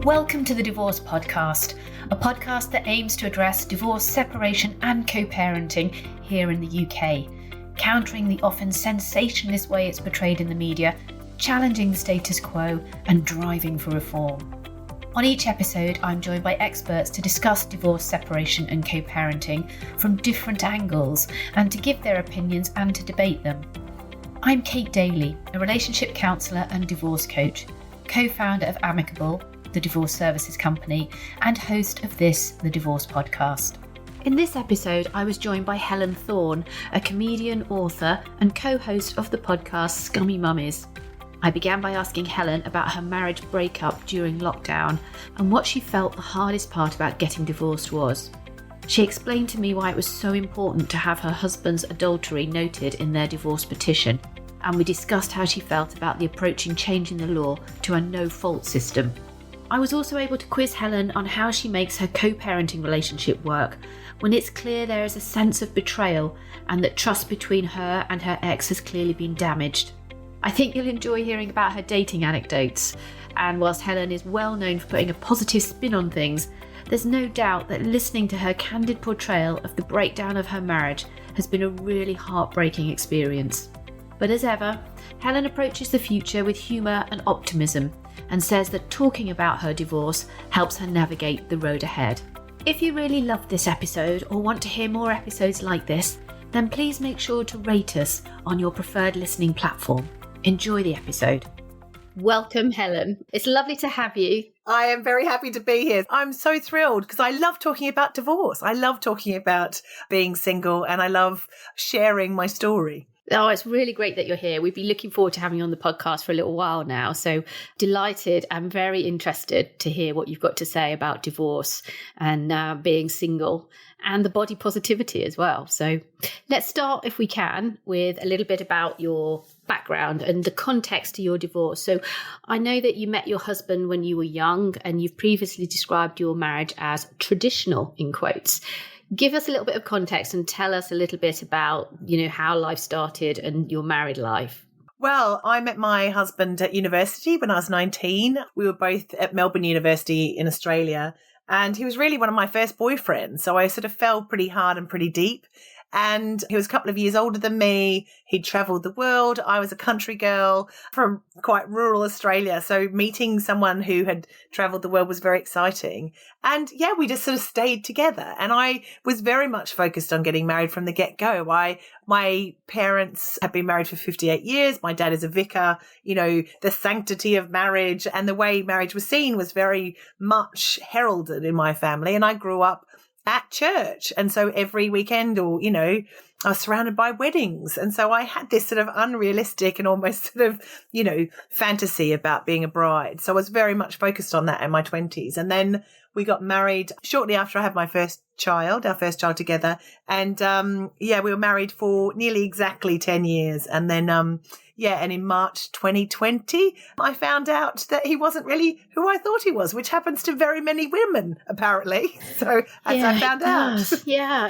Welcome to the Divorce Podcast, a podcast that aims to address divorce, separation and co-parenting here in the UK, countering the often sensationalist way it's portrayed in the media, challenging the status quo and driving for reform. On each episode, I'm joined by experts to discuss divorce, separation and co-parenting from different angles and to give their opinions and to debate them. I'm Kate Daly, a relationship counsellor and divorce coach, co-founder of Amicable, the divorce services company, and host of this, the Divorce Podcast. In this episode, I was joined by Helen Thorn, a comedian, author, and co-host of the podcast Scummy Mummies. I began by asking Helen about her marriage breakup during lockdown and what she felt the hardest part about getting divorced was. She explained to me why it was so important to have her husband's adultery noted in their divorce petition, and we discussed how she felt about the approaching change in the law to a no-fault system. I was also able to quiz Helen on how she makes her co-parenting relationship work when it's clear there is a sense of betrayal and that trust between her and her ex has clearly been damaged. I think you'll enjoy hearing about her dating anecdotes, and whilst Helen is well known for putting a positive spin on things, there's no doubt that listening to her candid portrayal of the breakdown of her marriage has been a really heartbreaking experience. But as ever, Helen approaches the future with humour and optimism and says that talking about her divorce helps her navigate the road ahead. If you really loved this episode or want to hear more episodes like this, then please make sure to rate us on your preferred listening platform. Enjoy the episode. Welcome, Helen. It's lovely to have you. I am very happy to be here. I'm so thrilled because I love talking about divorce. I love talking about being single and I love sharing my story. Oh, it's really great that you're here. We've been looking forward to having you on the podcast for a little while now. So delighted and very interested to hear what you've got to say about divorce and being single and the body positivity as well. So let's start, if we can, with a little bit about your background and the context to your divorce. So I know that you met your husband when you were young and you've previously described your marriage as traditional, in quotes. Give us a little bit of context and tell us a little bit about, how life started and your married life. Well, I met my husband at university when I was 19. We were both at Melbourne University in Australia, and he was really one of my first boyfriends. So I sort of fell pretty hard and pretty deep. And he was a couple of years older than me. He'd travelled the world. I was a country girl from quite rural Australia. So meeting someone who had travelled the world was very exciting. And yeah, we just sort of stayed together. And I was very much focused on getting married from the get-go. My parents have been married for 58 years. My dad is a vicar. The sanctity of marriage and the way marriage was seen was very much heralded in my family. And I grew up at church. And so every weekend I was surrounded by weddings. And so I had this sort of unrealistic and almost sort of, fantasy about being a bride. So I was very much focused on that in my 20s. And then we got married shortly after I had my our first child together. And we were married for nearly exactly 10 years. And then and in March 2020, I found out that he wasn't really who I thought he was, which happens to very many women, apparently. So as I found out. Yeah,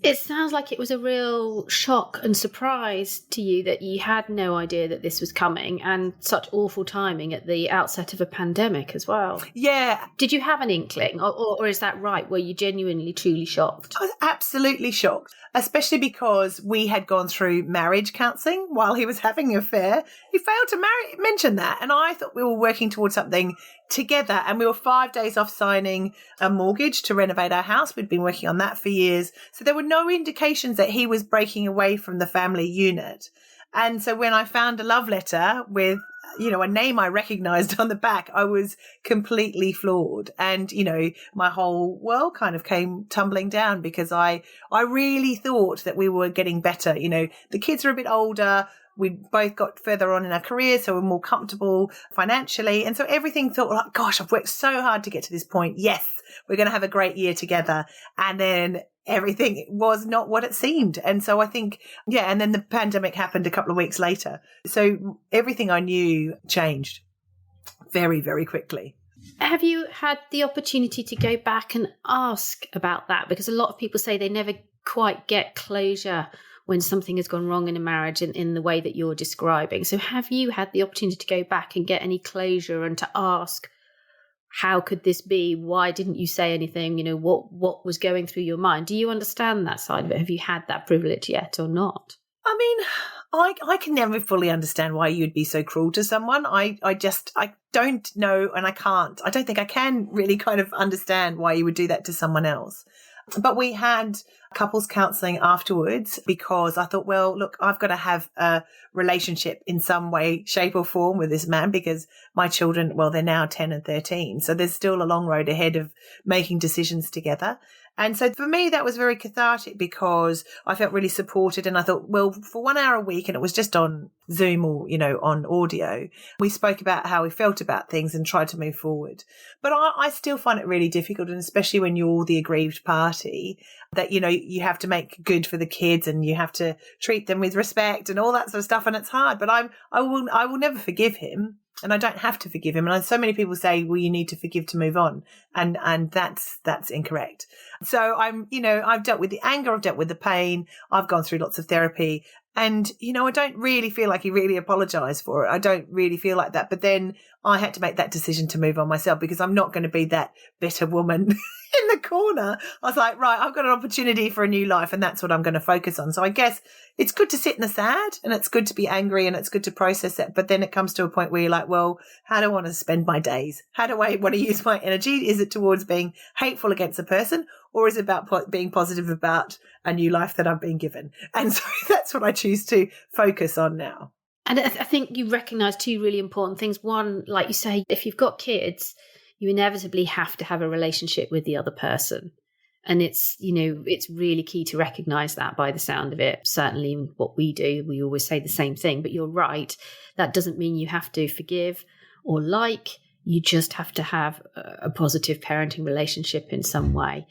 it sounds like it was a real shock and surprise to you that you had no idea that this was coming, and such awful timing at the outset of a pandemic as well. Yeah. Did you have an inkling, or is that right? Were you genuinely, truly shocked? I was absolutely shocked, especially because we had gone through marriage counselling while he was having an affair. He failed to mention that, and I thought we were working towards something together, and we were 5 days off signing a mortgage to renovate our house. We'd been working on that for years. So there were no indications that he was breaking away from the family unit. And so when I found a love letter with, a name I recognised on the back, I was completely floored. And, my whole world kind of came tumbling down because I really thought that we were getting better. The kids are a bit older. We both got further on in our careers, so we're more comfortable financially. And so everything felt like, gosh, I've worked so hard to get to this point. Yes, we're going to have a great year together. And then everything was not what it seemed. And so I think, and then the pandemic happened a couple of weeks later. So everything I knew changed very, very quickly. Have you had the opportunity to go back and ask about that? Because a lot of people say they never quite get closure when something has gone wrong in a marriage in the way that you're describing. So have you had the opportunity to go back and get any closure and to ask how could this be? Why didn't you say anything? What was going through your mind? Do you understand that side of it? Have you had that privilege yet or not? I mean, I can never fully understand why you'd be so cruel to someone. I don't know, and I don't think I can really kind of understand why you would do that to someone else. But we had couples counselling afterwards because I thought, well, look, I've got to have a relationship in some way, shape or form with this man because my children, well, they're now 10 and 13. So there's still a long road ahead of making decisions together. And so for me, that was very cathartic because I felt really supported. And I thought, well, for 1 hour a week, and it was just on Zoom or, on audio, we spoke about how we felt about things and tried to move forward. But I still find it really difficult, and especially when you're the aggrieved party, that, you have to make good for the kids and you have to treat them with respect and all that sort of stuff. And it's hard, but I will never forgive him. And I don't have to forgive him. And so many people say, well, you need to forgive to move on. And that's incorrect. So I've dealt with the anger. I've dealt with the pain. I've gone through lots of therapy. And, I don't really feel like he really apologized for it. I don't really feel like that. But then I had to make that decision to move on myself because I'm not going to be that bitter woman in the corner. I was like, right, I've got an opportunity for a new life and that's what I'm going to focus on. So I guess it's good to sit in the sad and it's good to be angry and it's good to process it. But then it comes to a point where you're like, well, how do I want to spend my days? How do I want to use my energy? Is it towards being hateful against a person? Or is it about being positive about a new life that I've been given? And so that's what I choose to focus on now. And I think you recognise two really important things. One, like you say, if you've got kids, you inevitably have to have a relationship with the other person. And it's really key to recognise that by the sound of it. Certainly what we do, we always say the same thing. But you're right, that doesn't mean you have to forgive or like. You just have to have a positive parenting relationship in some way.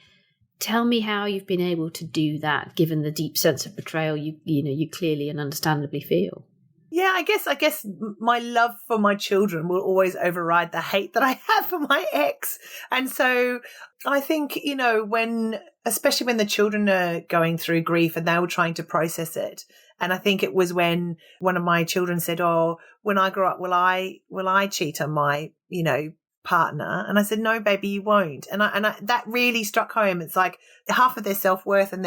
Tell me how you've been able to do that, given the deep sense of betrayal you clearly and understandably feel. Yeah, I guess my love for my children will always override the hate that I have for my ex. And so I think, especially when the children are going through grief and they were trying to process it. And I think it was when one of my children said, oh, when I grow up, will I cheat on my, partner? And I said, no, baby, you won't. And I that really struck home. It's like half of their self-worth and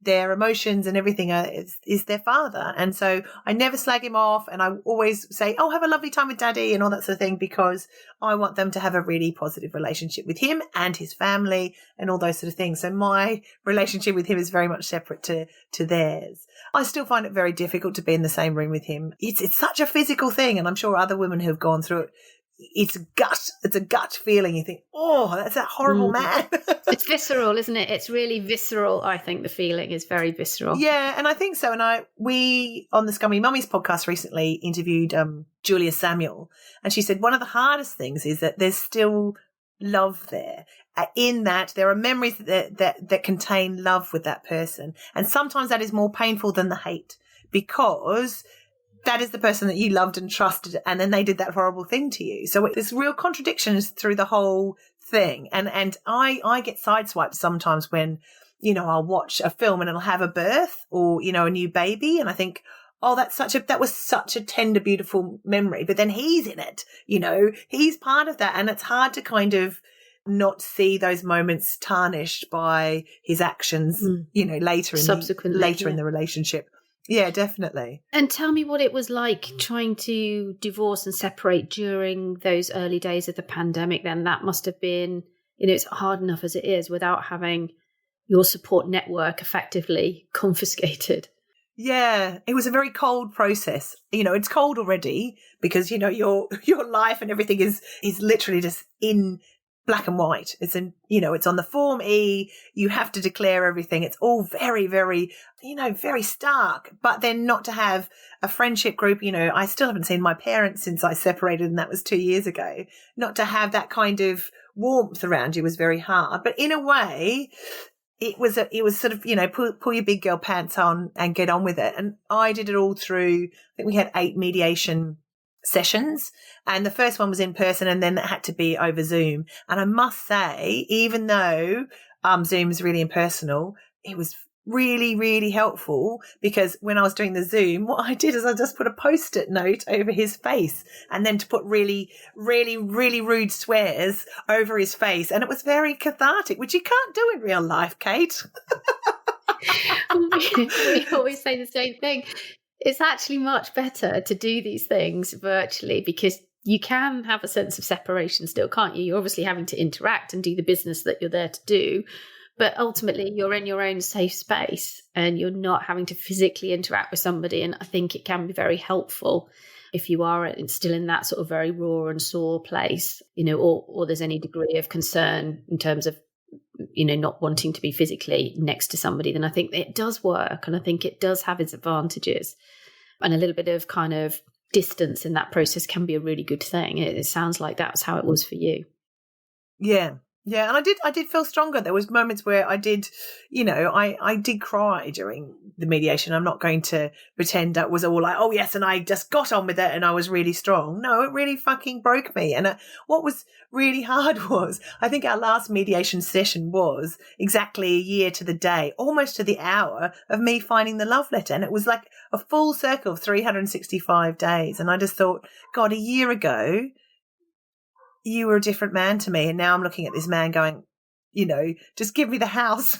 their emotions and everything is their father. And so I never slag him off. And I always say, oh, have a lovely time with daddy and all that sort of thing, because I want them to have a really positive relationship with him and his family and all those sort of things. So my relationship with him is very much separate to theirs. I still find it very difficult to be in the same room with him. It's such a physical thing. And I'm sure other women who have gone through it, it's a gut feeling. You think, oh, that's that horrible man. It's visceral, isn't it? It's really visceral. I think the feeling is very visceral. Yeah, and I think so. And we on the Scummy Mummies podcast recently interviewed Julia Samuel, and she said one of the hardest things is that there's still love there. In that there are memories that contain love with that person, and sometimes that is more painful than the hate, because that is the person that you loved and trusted, and then they did that horrible thing to you. So there's real contradictions through the whole thing. And I get sideswiped sometimes when, I'll watch a film and it'll have a birth or, a new baby. And I think, oh, that was such a tender, beautiful memory. But then he's in it, he's part of that. And it's hard to kind of not see those moments tarnished by his actions, later in the relationship. Yeah, definitely. And tell me what it was like trying to divorce and separate during those early days of the pandemic then. That must have been, it's hard enough as it is without having your support network effectively confiscated. Yeah, it was a very cold process. It's cold already because, your life and everything is literally just in black and white. It's it's on the Form E. You have to declare everything. It's all very, very, very stark. But then not to have a friendship group, I still haven't seen my parents since I separated, and that was 2 years ago. Not to have that kind of warmth around you was very hard. But in a way, it was sort of, pull your big girl pants on and get on with it. And I did it all through, I think we had 8 mediation sessions, and the first one was in person, and then it had to be over Zoom. And I must say, even though Zoom is really impersonal, it was really, really helpful, because when I was doing the Zoom, what I did is I just put a Post-it note over his face and then to put really, really, really rude swears over his face. And it was very cathartic, which you can't do in real life, Kate. We always say the same thing. It's actually much better to do these things virtually, because you can have a sense of separation still, can't you? You're obviously having to interact and do the business that you're there to do, but ultimately you're in your own safe space and you're not having to physically interact with somebody. And I think it can be very helpful if you are still in that sort of very raw and sore place, or there's any degree of concern in terms of, not wanting to be physically next to somebody, then I think it does work. And I think it does have its advantages, and a little bit of kind of distance in that process can be a really good thing. It sounds like that was how it was for you. Yeah. And I did feel stronger. There was moments where I did, I did cry during the mediation. I'm not going to pretend that was all like, oh yes, and I just got on with it and I was really strong. No, it really fucking broke me. And what was really hard was, I think our last mediation session was exactly a year to the day, almost to the hour, of me finding the love letter. And it was like a full circle of 365 days. And I just thought, God, a year ago, you were a different man to me. And now I'm looking at this man going, just give me the house,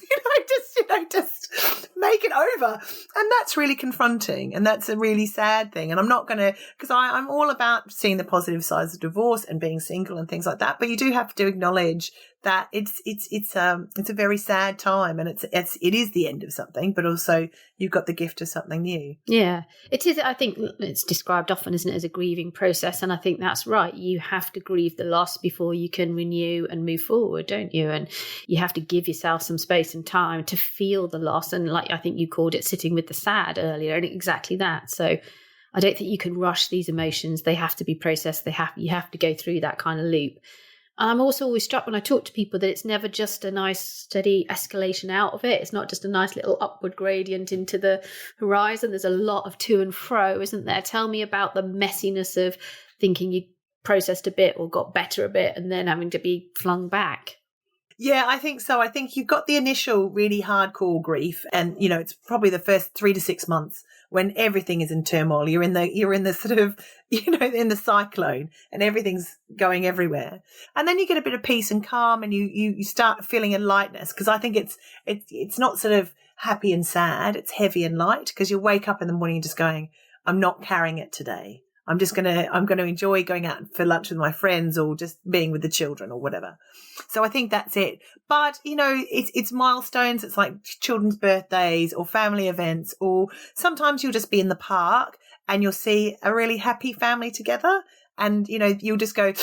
just make it over. And that's really confronting. And that's a really sad thing. And I'm not going to, because I'm all about seeing the positive sides of divorce and being single and things like that. But you do have to acknowledge that it's a very sad time, and it is the end of something, but also you've got the gift of something new. Yeah, it is. I think it's described often, isn't it, as a grieving process, and I think that's right. You have to grieve the loss before you can renew and move forward, don't you? And you have to give yourself some space and time to feel the loss. And like I think you called it sitting with the sad earlier, and exactly that. So I don't think you can rush these emotions. They have to be processed. You have to go through that kind of loop. I'm also always struck when I talk to people that it's never just a nice steady escalation out of it. It's not just a nice little upward gradient into the horizon. There's a lot of to and fro, isn't there? Tell me about the messiness of thinking you processed a bit or got better a bit and then having to be flung back. Yeah, I think so. I think you've got the initial really hardcore grief, and it's probably the first 3 to 6 months when everything is in turmoil. You're in the sort of in the cyclone, and everything's going everywhere. And then you get a bit of peace and calm, and you start feeling a lightness, because I think it's not sort of happy and sad. It's heavy and light, because you wake up in the morning just going, I'm not carrying it today. I'm going to enjoy going out for lunch with my friends, or just being with the children, or whatever. So I think that's it. But, it's milestones. It's like children's birthdays or family events, or sometimes you'll just be in the park and you'll see a really happy family together, and, you'll just go,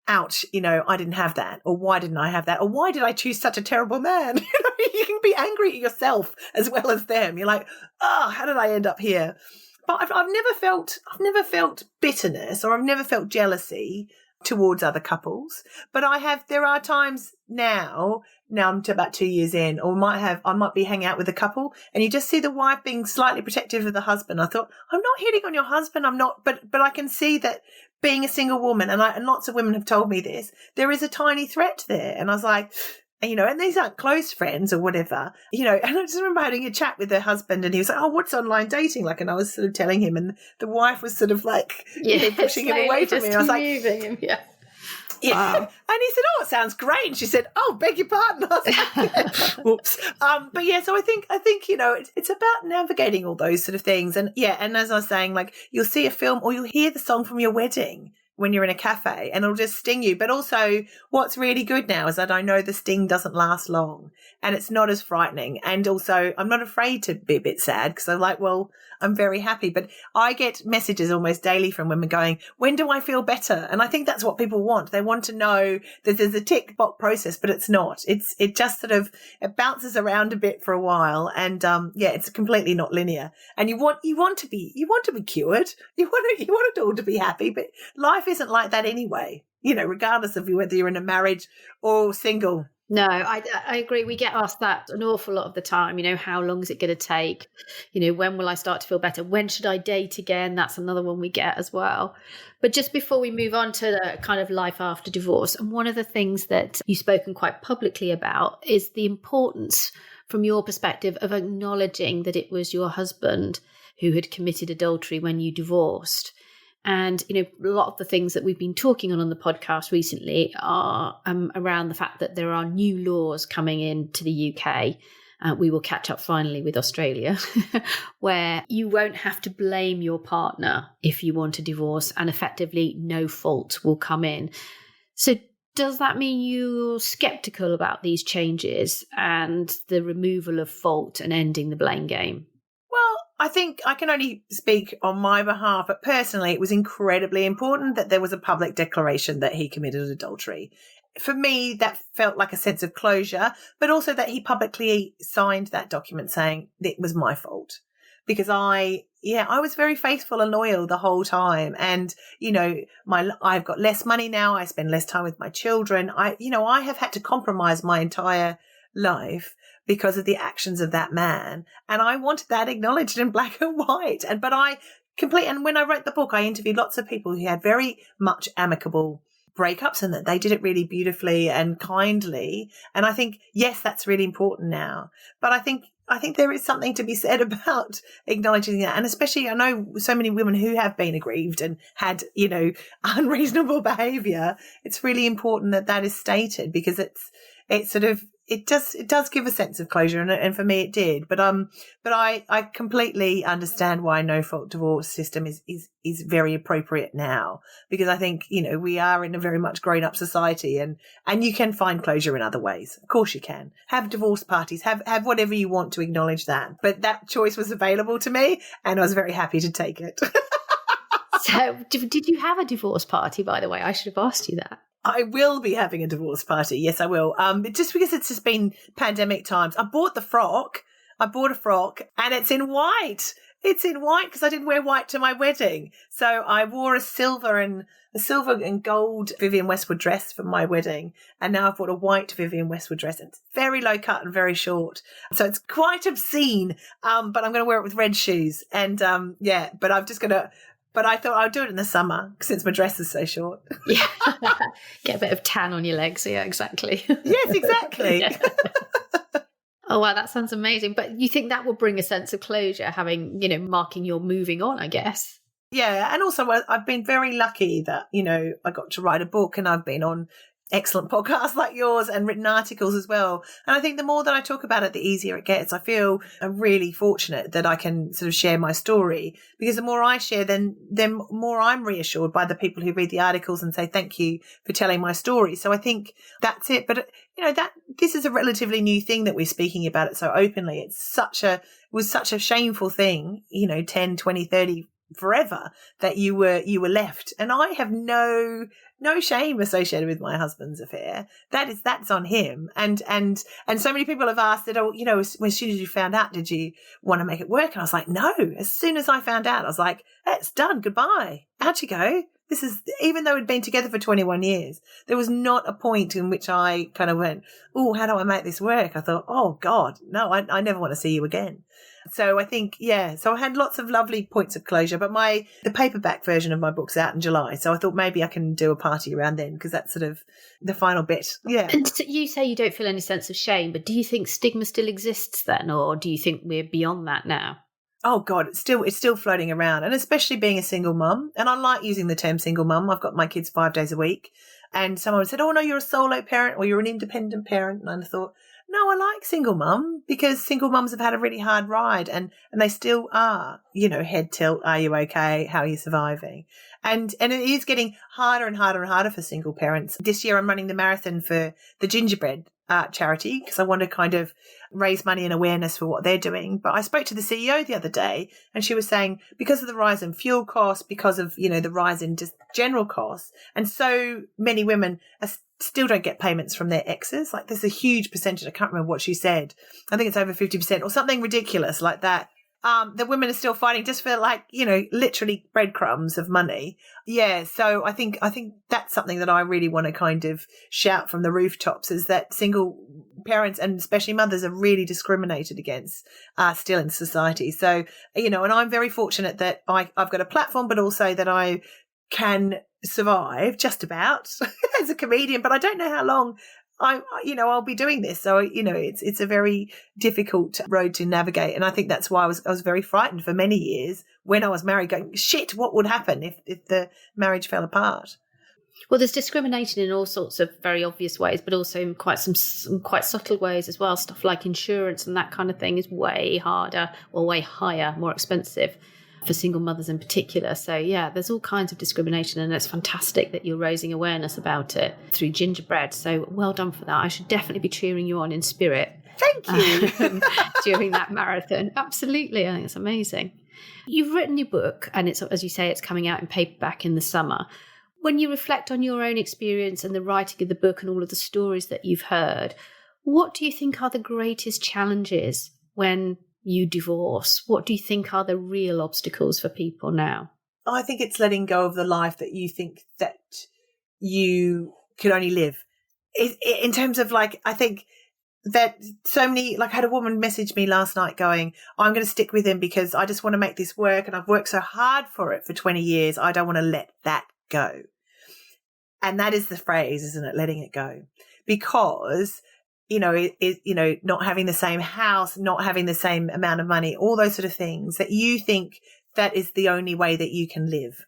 ouch, I didn't have that, or why didn't I have that, or why did I choose such a terrible man? You can be angry at yourself as well as them. You're like, oh, how did I end up here? But I've never felt bitterness, or I've never felt jealousy towards other couples. But there are times now I'm to about 2 years in, or I might be hanging out with a couple, and you just see the wife being slightly protective of the husband. I thought, I'm not hitting on your husband. I'm not, but I can see that being a single woman, and lots of women have told me this, there is a tiny threat there. And I was like, and these aren't close friends or whatever, and I just remember having a chat with her husband, and he was like, oh, what's online dating like? And I was sort of telling him, and the wife was sort of like, pushing him away from me. And I was like, him, yeah. Wow. And he said, oh, it sounds great. And she said, oh, beg your pardon. I was like, whoops. But yeah, so I think, it's about navigating all those sort of things. And yeah, and as I was saying, like, you'll see a film or you'll hear the song from your wedding when you're in a cafe, and it'll just sting you. But also what's really good now is that I know the sting doesn't last long, and it's not as frightening. And also I'm not afraid to be a bit sad, because I'm like, well, I'm very happy. But I get messages almost daily from women going, when do I feel better? And I think that's what people want. They want to know that there's a tick box process, but it's not. It just sort of, it bounces around a bit for a while. And it's completely not linear. And you want to be cured. You want it all to be happy, but life isn't like that anyway, regardless of whether you're in a marriage or single. No, I agree. We get asked that an awful lot of the time, how long is it going to take? When will I start to feel better? When should I date again? That's another one we get as well. But just before we move on to the kind of life after divorce, and one of the things that you've spoken quite publicly about is the importance from your perspective of acknowledging that it was your husband who had committed adultery when you divorced. And, a lot of the things that we've been talking on the podcast recently are around the fact that there are new laws coming into the UK. We will catch up finally with Australia, where you won't have to blame your partner if you want a divorce, and effectively no fault will come in. So does that mean you're sceptical about these changes and the removal of fault and ending the blame game? Well, I think I can only speak on my behalf, but personally, it was incredibly important that there was a public declaration that he committed adultery. For me, that felt like a sense of closure, but also that he publicly signed that document saying it was my fault. Because I was very faithful and loyal the whole time. And, I've got less money now. I spend less time with my children. I have had to compromise my entire life because of the actions of that man. And I wanted that acknowledged in black and white. And when I wrote the book, I interviewed lots of people who had very much amicable breakups and that they did it really beautifully and kindly. And I think, yes, that's really important now. But I think there is something to be said about acknowledging that. And especially, I know so many women who have been aggrieved and had, unreasonable behaviour. It's really important that is stated, because it does give a sense of closure, and for me it did. But I completely understand why no fault divorce system is very appropriate now, because I think we are in a very much grown up society, and you can find closure in other ways. Of course you can have divorce parties, have whatever you want to acknowledge that. But that choice was available to me, and I was very happy to take it. So, did you have a divorce party? By the way, I should have asked you that. I will be having a divorce party. Yes, I will. Just because it's just been pandemic times. I bought a frock, and it's in white. It's in white because I didn't wear white to my wedding. So I wore a silver and gold Vivienne Westwood dress for my wedding. And now I've bought a white Vivienne Westwood dress. It's very low cut and very short. So it's quite obscene. But I'm going to wear it with red shoes. And but I thought I'd do it in the summer since my dress is so short. Yeah. Get a bit of tan on your legs. Yeah, exactly. Yes, exactly. Yeah. Oh, wow, that sounds amazing. But you think that will bring a sense of closure, having, marking your moving on, I guess? Yeah. And also I've been very lucky that, I got to write a book, and I've been on excellent podcasts like yours and written articles as well. And I think the more that I talk about it, the easier it gets. I feel I'm really fortunate that I can sort of share my story, because the more I share, then more I'm reassured by the people who read the articles and say, thank you for telling my story. So I think that's it. But, this is a relatively new thing that we're speaking about it so openly. It was such a shameful thing, 10, 20, 30 forever that you were left. And I have no shame associated with my husband's affair. That's on him. And so many people have asked that, as soon as you found out, did you want to make it work? And I was like, no. As soon as I found out, I was like, it's done. Goodbye. Out you go. This is, even though we'd been together for 21 years, there was not a point in which I kind of went, oh, how do I make this work? I thought, oh God, no, I never want to see you again. So I think, so I had lots of lovely points of closure, but the paperback version of my book's out in July. So I thought maybe I can do a party around then, because that's sort of the final bit. Yeah. And so you say you don't feel any sense of shame, but do you think stigma still exists then, or do you think we're beyond that now? Oh God, it's still floating around, and especially being a single mum. And I like using the term single mum. I've got my kids 5 days a week, and someone said, oh no, you're a solo parent or you're an independent parent. And I thought, no, I like single mum, because single mums have had a really hard ride, and they still are, head tilt. Are you okay? How are you surviving? And it is getting harder and harder and harder for single parents. This year I'm running the marathon for the gingerbread charity, because I want to kind of raise money and awareness for what they're doing. But I spoke to the CEO the other day, and she was saying, because of the rise in fuel costs, because of, the rise in just general costs, and so many women still don't get payments from their exes. Like, there's a huge percentage. I can't remember what she said. I think it's over 50% or something ridiculous like that. The women are still fighting just for, literally breadcrumbs of money. Yeah. So I think that's something that I really want to kind of shout from the rooftops, is that single parents, and especially mothers, are really discriminated against still in society. So, and I'm very fortunate that I've got a platform, but also that I can survive just about as a comedian, but I don't know how long I'll be doing this. So, it's a very difficult road to navigate. And I think that's why I was very frightened for many years when I was married, going, shit, what would happen if the marriage fell apart? Well, there's discrimination in all sorts of very obvious ways, but also in quite some quite subtle ways as well. Stuff like insurance and that kind of thing is way harder or way higher, more expensive for single mothers in particular. So, yeah, there's all kinds of discrimination, and it's fantastic that you're raising awareness about it through Gingerbread. So well done for that. I should definitely be cheering you on in spirit. Thank you. During that marathon. Absolutely. I think it's amazing. You've written your book, and it's, as you say, it's coming out in paperback in the summer. When you reflect on your own experience and the writing of the book and all of the stories that you've heard, what do you think are the greatest challenges when you divorce? What do you think are the real obstacles for people now? I think it's letting go of the life that you think that you can only live. In terms of, like, I think that so many, like, I had a woman message me last night going, I'm going to stick with him because I just want to make this work and I've worked so hard for it for 20 years. I don't want to let that go. And that is the phrase, isn't it? Letting it go. Because, not having the same house, not having the same amount of money, all those sort of things that you think that is the only way that you can live.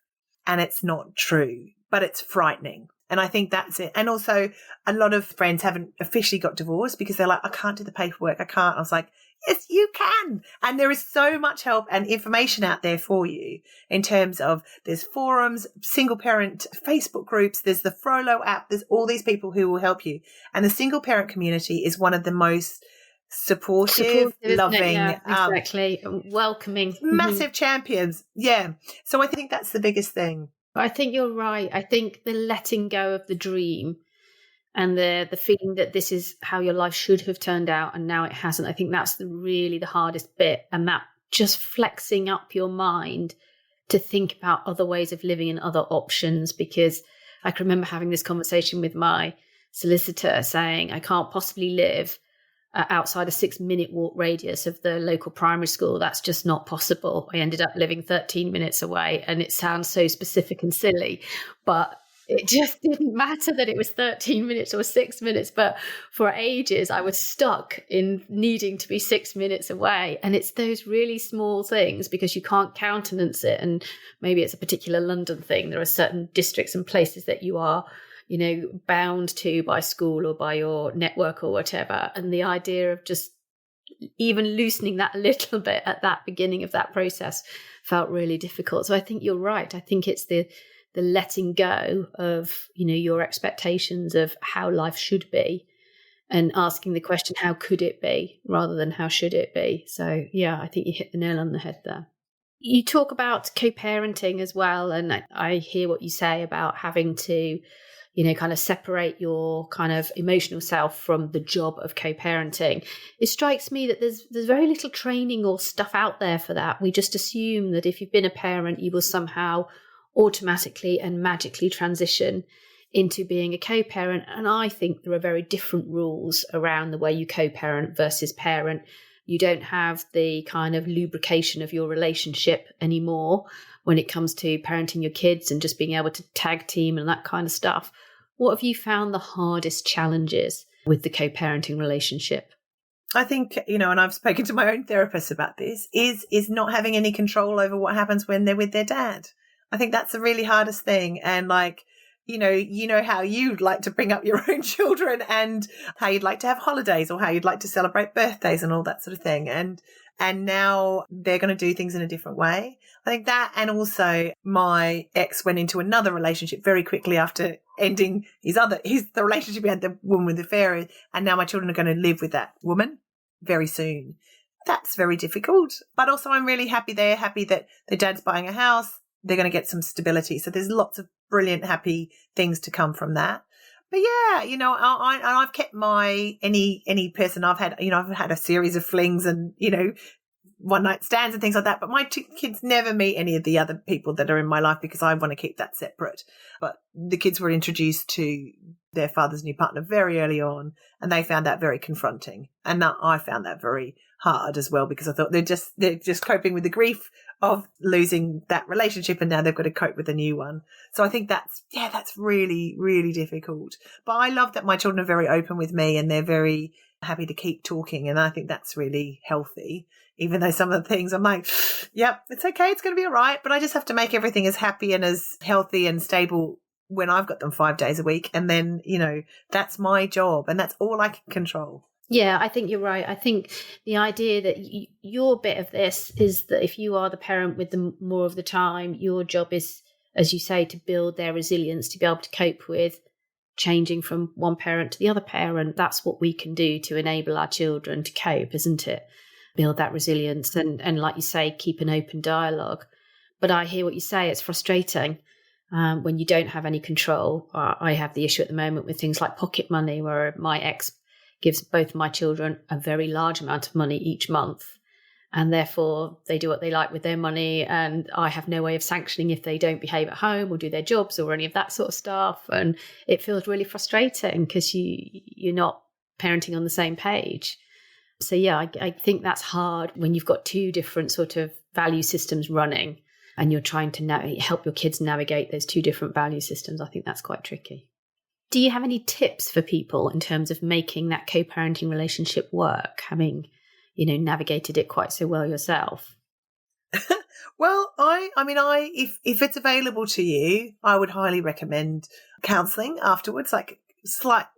And it's not true, but it's frightening. And I think that's it. And also a lot of friends haven't officially got divorced because they're like, I can't do the paperwork. I can't. I was like, yes, you can. And there is so much help and information out there for you in terms of there's forums, single parent Facebook groups, there's the Frollo app, there's all these people who will help you. And the single parent community is one of the most supportive loving, yeah, exactly, welcoming, massive champions. Yeah. So I think that's the biggest thing. I think you're right. I think the letting go of the dream and the feeling that this is how your life should have turned out and now it hasn't, I think that's really the hardest bit. And that just flexing up your mind to think about other ways of living and other options. Because I can remember having this conversation with my solicitor saying, I can't possibly live outside a 6-minute walk radius of the local primary school. That's just not possible. I ended up living 13 minutes away, and it sounds so specific and silly, but it just didn't matter that it was 13 minutes or 6 minutes. But for ages, I was stuck in needing to be 6 minutes away. And it's those really small things because you can't countenance it. And maybe it's a particular London thing. There are certain districts and places that you are bound to by school or by your network or whatever. And the idea of just even loosening that a little bit at that beginning of that process felt really difficult. So I think you're right. I think it's the letting go of, your expectations of how life should be and asking the question, how could it be, rather than how should it be? So yeah, I think you hit the nail on the head there. You talk about co-parenting as well. And I hear what you say about having to kind of separate your kind of emotional self from the job of co-parenting. It strikes me that there's very little training or stuff out there for that. We just assume that if you've been a parent, you will somehow automatically and magically transition into being a co-parent. And I think there are very different rules around the way you co-parent versus parent. You don't have the kind of lubrication of your relationship anymore when it comes to parenting your kids and just being able to tag team and that kind of stuff. What have you found the hardest challenges with the co-parenting relationship? I think, and I've spoken to my own therapist about this, is not having any control over what happens when they're with their dad. I think that's the really hardest thing. And how you'd like to bring up your own children and how you'd like to have holidays or how you'd like to celebrate birthdays and all that sort of thing. And now they're going to do things in a different way. I think that, and also my ex went into another relationship very quickly after ending the relationship he had, the woman with the affair, and now my children are going to live with that woman very soon. That's very difficult. But also I'm really happy they're happy that their dad's buying a house. They're going to get some stability. So there's lots of brilliant, happy things to come from that. But yeah, I've kept any person I've had, I've had a series of flings and, one night stands and things like that. But my two kids never meet any of the other people that are in my life because I want to keep that separate. But the kids were introduced to their father's new partner very early on, and they found that very confronting. And I found that very hard as well because I thought they're just coping with the grief of losing that relationship, and now they've got to cope with a new one. So I think that's really, really difficult. But I love that my children are very open with me and they're very happy to keep talking. And I think that's really healthy, even though some of the things I'm like, yep, it's okay. It's going to be all right. But I just have to make everything as happy and as healthy and stable when I've got them 5 days a week. And then, that's my job and that's all I can control. Yeah, I think you're right. I think the idea that your bit of this is that if you are the parent with the more of the time, your job is, as you say, to build their resilience, to be able to cope with changing from one parent to the other parent. That's what we can do to enable our children to cope, isn't it? Build that resilience and like you say, keep an open dialogue. But I hear what you say. It's frustrating when you don't have any control. I have the issue at the moment with things like pocket money, where my ex gives both my children a very large amount of money each month, and therefore they do what they like with their money, and I have no way of sanctioning if they don't behave at home or do their jobs or any of that sort of stuff. And it feels really frustrating because you're not parenting on the same page. So yeah, I think that's hard when you've got two different sort of value systems running and you're trying to help your kids navigate those two different value systems. I think that's quite tricky. Do you have any tips for people in terms of making that co-parenting relationship work, having, navigated it quite so well yourself? Well, if it's available to you, I would highly recommend counselling afterwards, like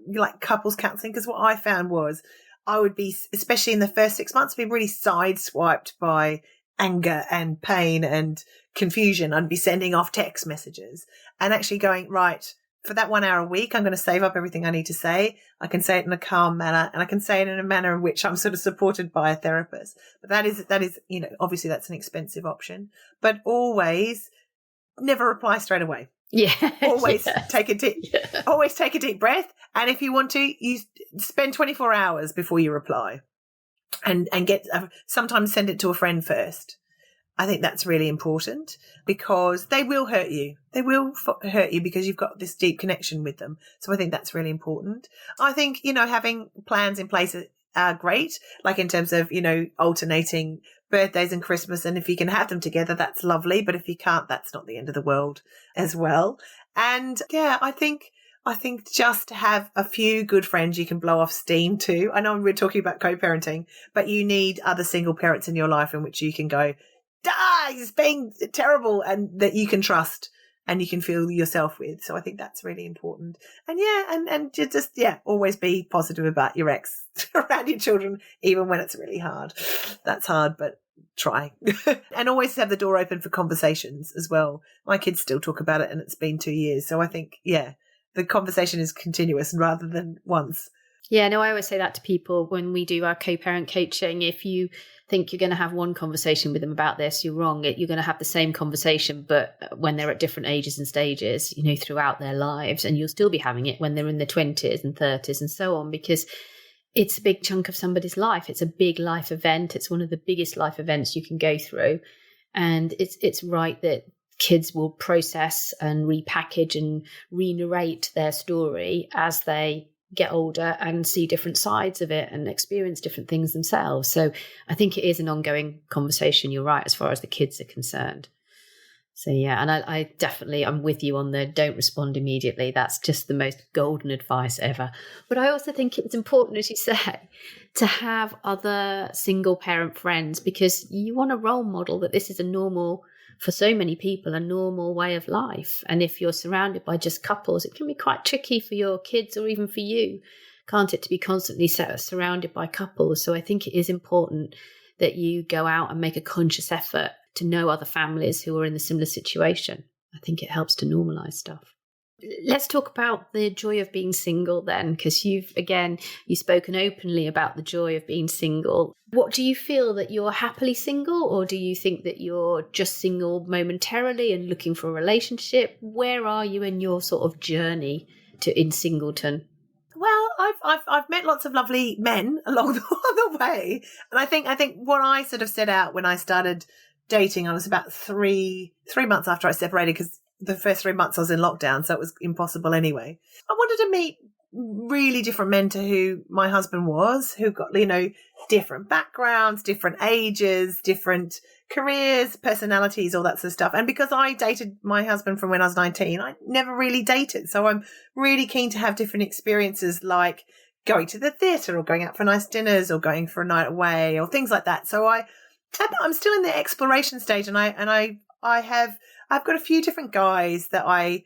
couples counselling, because what I found was I would be, especially in the first 6 months, be really sideswiped by anger and pain and confusion. I'd be sending off text messages and actually going, right, for that 1 hour a week, I'm going to save up everything I need to say. I can say it in a calm manner, and I can say it in a manner in which I'm sort of supported by a therapist. But that is, obviously that's an expensive option, but always never reply straight away. Yeah. Always take a deep breath. And if you want to, you spend 24 hours before you reply and sometimes send it to a friend first. I think that's really important because they will hurt you. They will hurt you because you've got this deep connection with them. So I think that's really important. I think, having plans in place are great, like in terms of, alternating birthdays and Christmas. And if you can have them together, that's lovely. But if you can't, that's not the end of the world as well. And yeah, I think just to have a few good friends you can blow off steam to. I know we're talking about co-parenting, but you need other single parents in your life in which you can go, he's being terrible, and that you can trust and you can feel yourself with. So I think that's really important. And and just always be positive about your ex around your children, even when it's really hard. That's hard, but try. And always have the door open for conversations as well. My kids still talk about it and it's been 2 years. So I think, the conversation is continuous rather than once. Yeah, no, I always say that to people when we do our co-parent coaching. If you think you're going to have one conversation with them about this, you're wrong. You're going to have the same conversation, but when they're at different ages and stages, throughout their lives, and you'll still be having it when they're in their 20s and 30s and so on, because it's a big chunk of somebody's life. It's a big life event. It's one of the biggest life events you can go through. And it's right that kids will process and repackage and re-narrate their story as they get older and see different sides of it and experience different things themselves. So I think it is an ongoing conversation. You're right, as far as the kids are concerned. So yeah, and I definitely, I'm with you on the don't respond immediately. That's just the most golden advice ever. But I also think it's important, as you say, to have other single parent friends, because you want a role model that this is a normal, for so many people, a normal way of life. And if you're surrounded by just couples, it can be quite tricky for your kids or even for you, can't it, to be constantly surrounded by couples. So I think it is important that you go out and make a conscious effort to know other families who are in a similar situation. I think it helps to normalize stuff. Let's talk about the joy of being single then, because you've spoken openly about the joy of being single. What do you feel, that you're happily single, or do you think that you're just single momentarily and looking for a relationship? Where are you in your sort of journey in singleton? Well, I've met lots of lovely men along the way, and I think what I sort of set out when I started dating, I was about three months after I separated, because the first 3 months I was in lockdown, so it was impossible anyway. I wanted to meet really different men to who my husband was, who got, different backgrounds, different ages, different careers, personalities, all that sort of stuff. And because I dated my husband from when I was 19, I never really dated. So I'm really keen to have different experiences, like going to the theatre or going out for nice dinners or going for a night away or things like that. So I'm still in the exploration stage, and I've got a few different guys that I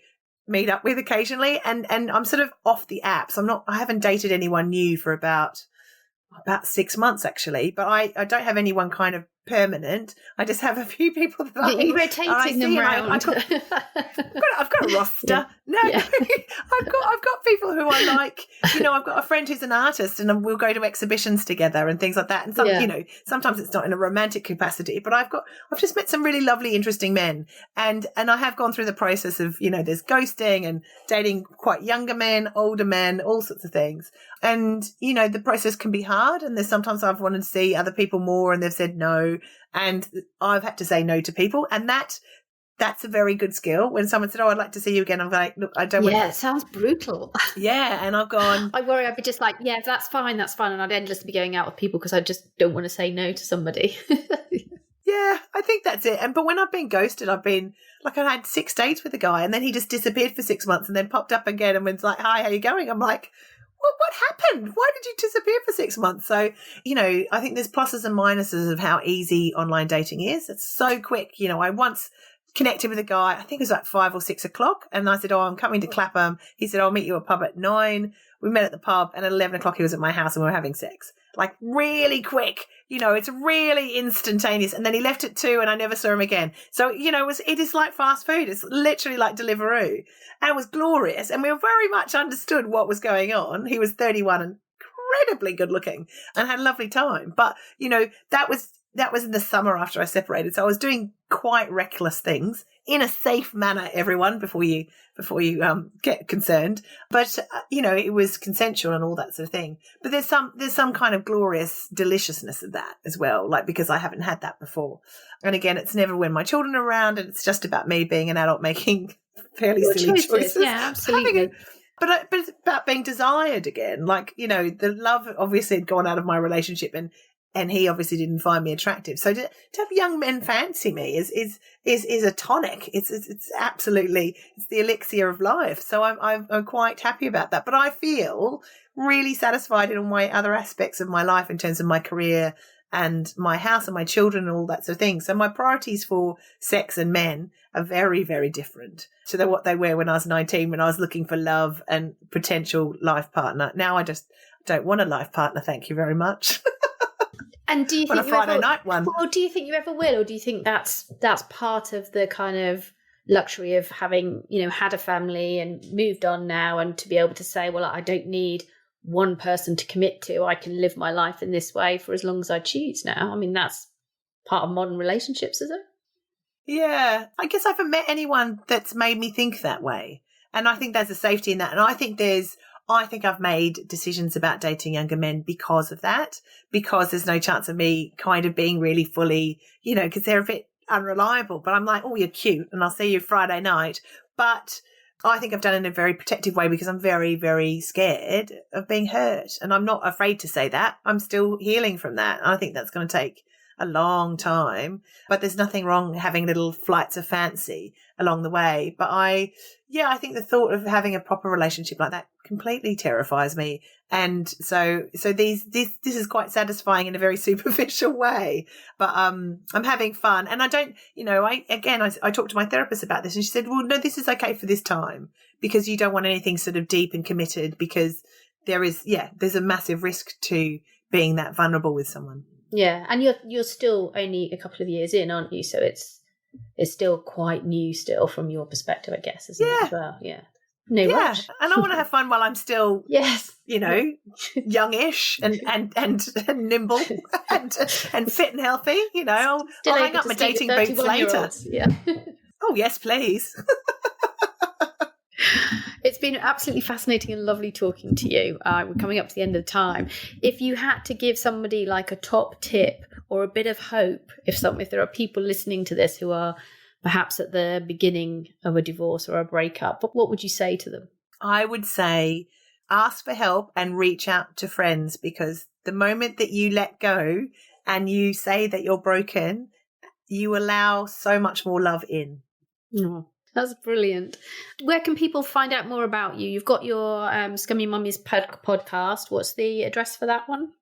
meet up with occasionally, and I'm sort of off the apps. I haven't dated anyone new for about 6 months actually, but I don't have anyone kind of permanent. I just have a few people that you're rotating them around. I've got a roster. No, Yeah. I've got people who I like. I've got a friend who's an artist, and we'll go to exhibitions together and things like that. And sometimes it's not in a romantic capacity, but I've just met some really lovely, interesting men, and I have gone through the process of there's ghosting and dating quite younger men, older men, all sorts of things. And the process can be hard, and there's sometimes I've wanted to see other people more, and they've said no. And I've had to say no to people. And that's a very good skill. When someone said, I'd like to see you again, I'm like, look, I don't want to. Yeah, it sounds brutal. Yeah. And I've gone. I worry I'd be just like, yeah, that's fine. And I'd endlessly be going out with people because I just don't want to say no to somebody. Yeah, I think that's it. But when I've been ghosted, I had 6 dates with a guy, and then he just disappeared for 6 months and then popped up again and was like, hi, how you going? I'm like, what happened? Why did you disappear for 6 months? So, I think there's pluses and minuses of how easy online dating is. It's so quick. I once connected with a guy, I think it was like 5 or 6 o'clock. And I said, I'm coming to Clapham. He said, I'll meet you at a pub at 9. We met at the pub, and at 11 o'clock he was at my house and we were having sex. Like really quick. It's really instantaneous. And then he left at 2 and I never saw him again. So, it is like fast food. It's literally like Deliveroo. And it was glorious. And we very much understood what was going on. He was 31 and incredibly good looking and had a lovely time. But, that was in the summer after I separated. So I was doing quite reckless things in a safe manner, everyone, before you get concerned. But, it was consensual and all that sort of thing. But there's some kind of glorious deliciousness of that as well, like because I haven't had that before. And again, it's never when my children are around, and it's just about me being an adult making fairly silly choices. Yeah, absolutely. But it's about being desired again. Like, the love obviously had gone out of my relationship, and he obviously didn't find me attractive. So to have young men fancy me is a tonic. It's absolutely, it's the elixir of life. So I'm quite happy about that. But I feel really satisfied in all my other aspects of my life in terms of my career and my house and my children and all that sort of thing. So my priorities for sex and men are very, very different to what they were when I was 19, when I was looking for love and potential life partner. Now I just don't want a life partner. Thank you very much. And do you think a Friday night one? Or do you think you ever will, or do you think that's part of the kind of luxury of having, had a family and moved on now, and to be able to say, well, I don't need one person to commit to. I can live my life in this way for as long as I choose now. I mean, that's part of modern relationships, is it? Yeah, I guess I haven't met anyone that's made me think that way. And I think there's a safety in that. And I think I've made decisions about dating younger men because of that, because there's no chance of me kind of being really fully, because they're a bit unreliable. But I'm like, oh, you're cute and I'll see you Friday night. But I think I've done it in a very protective way because I'm very, very scared of being hurt. And I'm not afraid to say that. I'm still healing from that. And I think that's going to take a long time, but there's nothing wrong having little flights of fancy along the way. But I think the thought of having a proper relationship like that completely terrifies me. And so this is quite satisfying in a very superficial way, but I'm having fun. And I don't, I talked to my therapist about this, and she said, well, no, this is okay for this time because you don't want anything sort of deep and committed, because there's a massive risk to being that vulnerable with someone. Yeah, and you're still only a couple of years in, aren't you? So it's still quite new still from your perspective, I guess, isn't it, as well? Yeah. No rush. And I want to have fun while I'm still, youngish and nimble and fit and healthy. I'll hang up my dating boots later. Yeah. Oh, yes, please. It's been absolutely fascinating and lovely talking to you. We're coming up to the end of the time. If you had to give somebody like a top tip or a bit of hope, if there are people listening to this who are perhaps at the beginning of a divorce or a breakup, what would you say to them? I would say ask for help and reach out to friends, because the moment that you let go and you say that you're broken, you allow so much more love in. Oh, that's brilliant. Where can people find out more about you? You've got your Scummy Mummies podcast. What's the address for that one?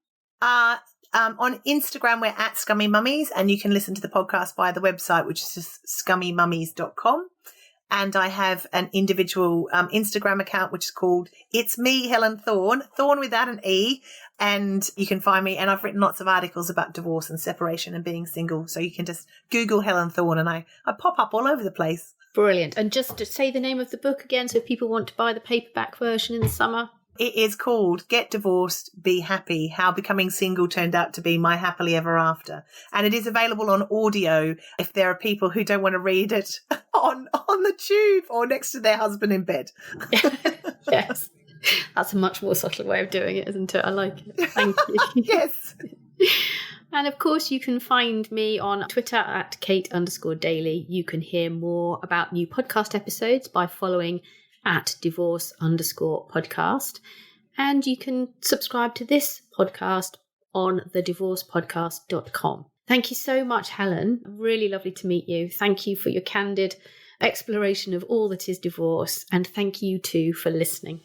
On Instagram, we're at Scummy Mummies, and you can listen to the podcast via the website, which is just scummymummies.com. And I have an individual Instagram account, which is called It's Me, Helen Thorn, Thorn without an E. And you can find me. And I've written lots of articles about divorce and separation and being single. So you can just Google Helen Thorn, and I pop up all over the place. Brilliant. And just to say the name of the book again, so if people want to buy the paperback version in the summer. It is called Get Divorced, Be Happy, How Becoming Single Turned Out to Be My Happily Ever After. And it is available on audio if there are people who don't want to read it on the tube or next to their husband in bed. Yes. That's a much more subtle way of doing it, isn't it? I like it. Thank you. Yes. And of course, you can find me on Twitter at Kate_Daly. You can hear more about new podcast episodes by following at divorce_podcast. And you can subscribe to this podcast on thedivorcepodcast.com. Thank you so much, Helen. Really lovely to meet you. Thank you for your candid exploration of all that is divorce. And thank you too for listening.